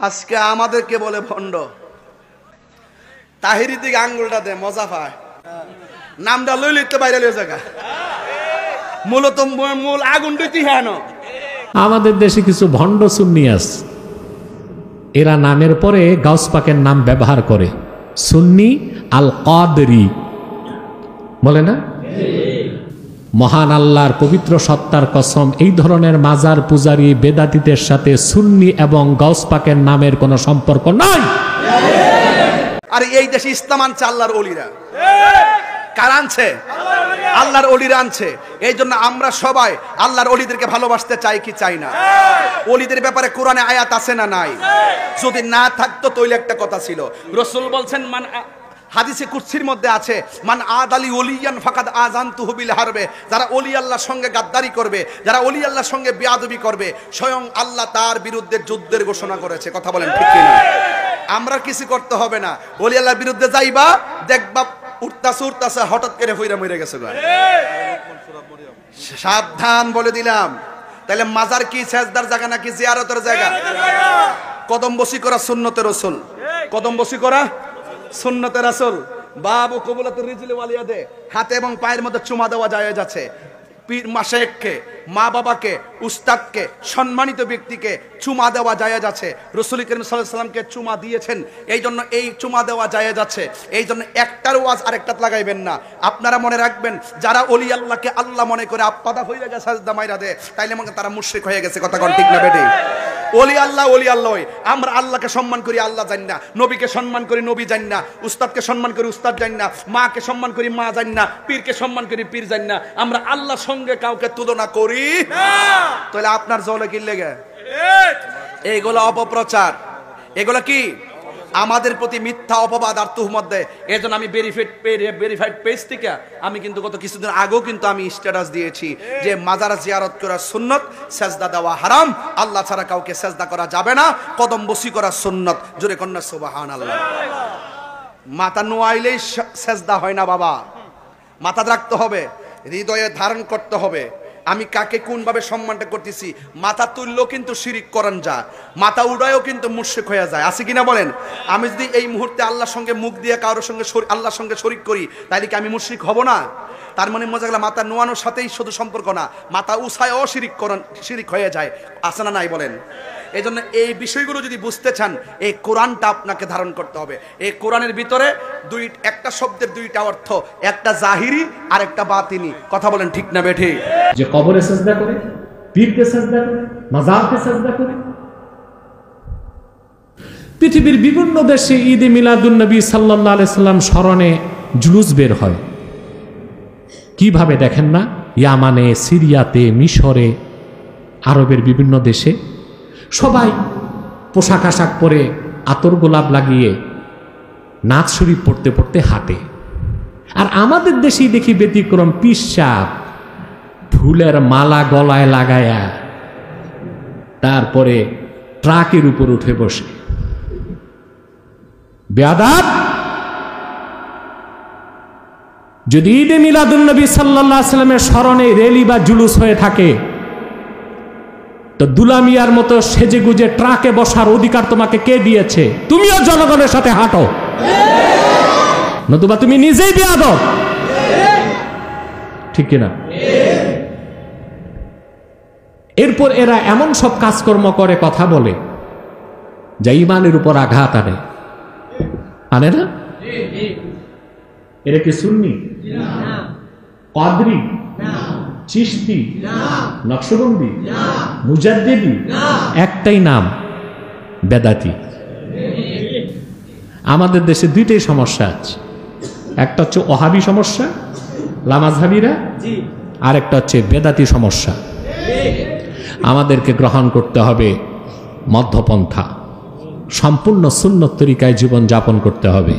আজকে আমাদেরকে বলে ভণ্ড। তাহিরি দিকে আঙ্গুলটা দে, মজা পায়। নামটা লই লিখতে বাইরে লই জায়গা, মূলত মূল আগুন দিতে হেন। আমাদের দেশে কিছু ভণ্ড সুন্নি আছে, এরা নামের পরে গাউস পাকের নাম ব্যবহার করে। সুন্নি আল কাদরি বলে না? মহান আল্লাহর পবিত্র সত্তার কসম, এই ধরনের মাজার পূজারী বেদাতীদের সাথে সুন্নি এবং গাউস পাকের নামের কোনো সম্পর্ক নাই। আর এই দেশে ইসলাম আনছে আল্লাহর ওলিরা। কার আনছে? আল্লাহর ওলিরা আনছে। এই জন্য আমরা সবাই আল্লাহর ওলিদেরকে ভালোবাসতে চাই কি চাই না? ওলিদের ব্যাপারে কোরআনে আয়াত আছে না নাই? যদি না থাকতো তৈলে একটা কথা ছিল। রাসূল বলছেন, মান হাদিসে কুদসির মধ্যে আছে, মান আদালি ওলিয়ান ফাকাদ আযানতুহু বিল হারবে। যারা ওলি আল্লাহর সঙ্গে গাদ্দারি করবে, যারা ওলি আল্লাহর সঙ্গে বেয়াদবি করবে, স্বয়ং আল্লাহ তার বিরুদ্ধে যুদ্ধের ঘোষণা করেছে। কথা বলেন ঠিক কি না? আমরা কিছু করতে হবে না, ওলি আল্লাহর বিরুদ্ধে যাইবা, দেখবা উঠতাছে হঠাৎ করে হইরা মরে গেছে। সাবধান বলে দিলাম। তাহলে মাজার কি সেজদার জায়গা নাকি জিয়ারতের জায়গা? কদম বসি করা সুন্নতের রাসূল, কদম বসি করা সুন্নতের রাসূল। বাবু কবুলাতুর রিজলি ওয়ালিয়াদে, হাতে এবং পায়ের মধ্যে চুমা দেওয়া জায়েজ আছে। পীর মাশায়েখকে, মা বাবাকে, উস্তাদকে, সম্মানিত ব্যক্তিকে চুমা দেওয়া জায়েজ আছে। রাসূল করিম সাল্লাল্লাহু আলাইহি সাল্লামকে চুমা দিয়েছেন, এই জন্য এই চুমা দেওয়া জায়েজ আছে। এই জন্য একটার ওয়াজ আরেকটা লাগাইবেন না। আপনারা মনে রাখবেন, যারা ওলি আল্লাহকে আল্লাহ মনে করে আপাদা হয়ে গেছে সাজদা মাইরা দেয়, তাইলে মনে তারা মুশরিক হয়ে গেছে। কথা কোন ঠিক না বেটি? ওলি আল্লাহ ওলি আল্লাহ। আমরা আল্লাহকে সম্মান করি, আল্লাহ জানি না। নবীকে সম্মান করি, নবী জানি না। উস্তাদকে সম্মান করি, উস্তাদ জানি না। মাকে সম্মান করি, মা জানি না। পীরকে সম্মান করি, পীর জানি না। আমরা আল্লাহর সঙ্গে কাউকে তুলনা করি না। তাহলে আপনার জলে কি লেগে? এইগুলো অপপ্রচার, এগুলো কি আমাদের প্রতি মিথ্যা অপবাদ আর তুহমত দেয়। এজন্য আমি ভেরিফাইড পেজ থেকে আমি কিন্তু গত কিছুদিন আগেও কিন্তু আমি স্ট্যাটাস দিয়েছি যে মাজার জিয়ারত করা সুন্নত, সেজদা দেওয়া হারাম, আল্লাহ ছাড়া কাউকে সেজদা করা যাবে না, কদম বসি করা সুন্নত। জোরে কন্যা সুবহানাল্লাহ। মাথা নোয়াইলেই সেজদা হয় না বাবা, মাথা রাখতে হবে, হৃদয়ে ধারণ করতে হবে। আমি কাকে কোন ভাবে সম্মানটা করতেছি। মাথা তুললেও কিন্তু শিরিক করেন যা, মাথা উড়ায়ও কিন্তু মুশরিক হয়ে যায়। আছে কিনা বলেন? আমি যদি এই মুহূর্তে আল্লাহর সঙ্গে মুখ দিয়ে কারোর সঙ্গে আল্লাহর সঙ্গে শরিক করি, তাহলে কি আমি মুশরিক হব না? তার মানে মজা গেল মাথা নোয়ানোর সাথেই শুধু সম্পর্ক না, মাথা উছায়ও শিরিক হয়ে যায়। আছে না নাই বলেন? এই জন্য এই বিষয়গুলো যদি বুঝতে চান, এই কোরআনটা আপনাকে ধারণ করতে হবে। এই কোরআনের ভিতরে একটা শব্দের দুইটা অর্থ, একটা জাহিরি আর একটা বাতিনি। কথা বলেন ঠিক না বেঠি? যে কবরে সেজদা করে, পীরকে সেজদা করে, মাজারকে সেজদা করে। পৃথিবীর বিভিন্ন দেশে ঈদে মিলাদুন নবী সাল্লাল্লাহু আলাইহি সাল্লাম স্মরণে জুলুস বের হয়। কিভাবে দেখেন না? ইয়ামানে, সিরিয়াতে, মিশরে, আরবের বিভিন্ন দেশে সবাই পোশাক আশাক পরে আতর গোলাপ লাগিয়ে নাচ শরীফ পড়তে পড়তে হাঁটে। আর আমাদের দেশেই দেখি ব্যতিক্রম, পিসাব ফুলের মালা গলায় লাগায়া তারপরে ট্রাকের উপর উঠে বসে। বেয়াদব! যদি ঈদে মিলাদুন নবী সাল্লাল্লাহু আলাইহি সাল্লামের স্মরণে র্যালি বা জুলুস হয়ে থাকে, তো দুলামিয়ার মতো সেজে গুজে ট্রাকে বসার অধিকার তোমাকে কে দিয়েছে? তুমিও জনগণের সাথে হাঁটো, নতুবা তুমি নিজেই বেয়াদব। ঠিক কিনা? এরপর এরা এমন সব কাজকর্ম করে, কথা বলে, যা ইমানের উপর আঘাত আনে না? এরা কি সুন্নি, কাদরি, চিশতি, নকশবন্দি, মুজাদ্দিদি? একটাই নাম, বেদাতি। আমাদের দেশে দুইটাই সমস্যা আছে। একটা হচ্ছে ওহাবি সমস্যা, লামাজহাবিরা, আর একটা হচ্ছে বেদাতি সমস্যা। আমাদেরকে গ্রহণ করতে হবে মধ্যপন্থা, সম্পূর্ণ সুন্নত তরিকায় জীবন যাপন করতে হবে।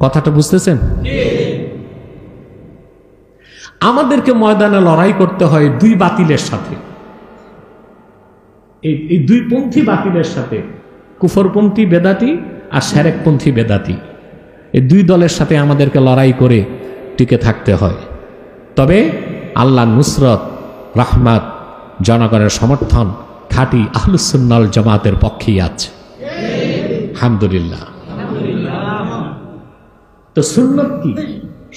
কথাটা বুঝতেছেন? আমাদেরকে ময়দানে লড়াই করতে হয় দুই বাতিলের সাথে, এই দুই পন্থী বাতিলের সাথে, কুফরপন্থী বেদাতি আর শিরকপন্থী বেদাতি। এই দুই দলের সাথে আমাদেরকে লড়াই করে টিকে থাকতে হয়। তবে আল্লাহর নুসরত, রহমত, জনগণের সমর্থন খাঁটি আহলুস সুন্নাহ ওয়াল জামাতের পক্ষেই আছে। আলহামদুলিল্লাহ। তো সুন্নত কি?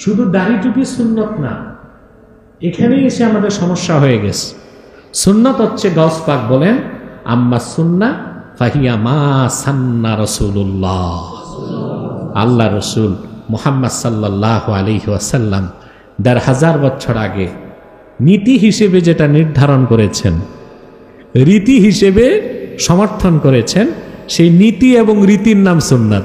শুধু দাড়ি টুপি সুন্নত না, এখানেই এসে আমাদের সমস্যা হয়ে গেছে। সুন্নত হচ্ছে গাউস পাক বলেন, আম্মা সুন্না ফাহিয়া মা সান্না রাসূলুল্লাহ। আল্লাহ রসুল মুহাম্মদ সাল্লাল্লাহু আলাইহি ওয়াসাল্লাম ১৫০০ বছর আগে নীতি হিসেবে যেটা নির্ধারণ করেছেন, রীতি হিসেবে সমর্থন করেছেন, সেই নীতি এবং রীতির নাম সুন্নাত।